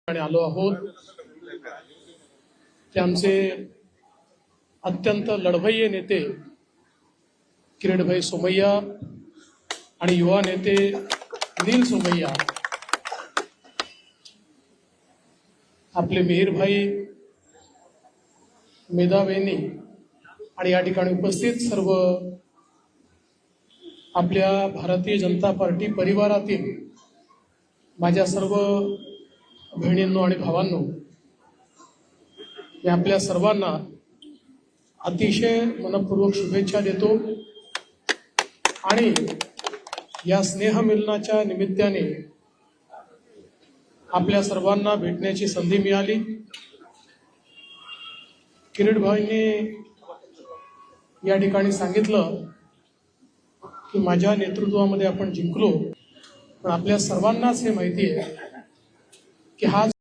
आलो आहोत ते आमचे अत्यंत लढवय्ये नेते किरीटभाई सोमय्या आणि युवा नेते नील सोमय्या, आपले मिहीरभाई मेधावेनी आणि या ठिकाणी उपस्थित सर्व आपल्या भारतीय जनता पार्टी परिवारातील माझ्या सर्व बहिणींनो आणि भावांनो, मी आपल्या सर्वांना अतिशय मनपूर्वक शुभेच्छा देतो आणि या स्नेहमिलनाच्या निमित्ताने आपल्या सर्वांना भेटण्याची संधी मिळाली। किरीटभाईंनी या ठिकाणी सांगितलं की माझ्या नेतृत्वामध्ये आपण जिंकलो, पण आपल्या सर्वांनाच हे माहिती आहे की हा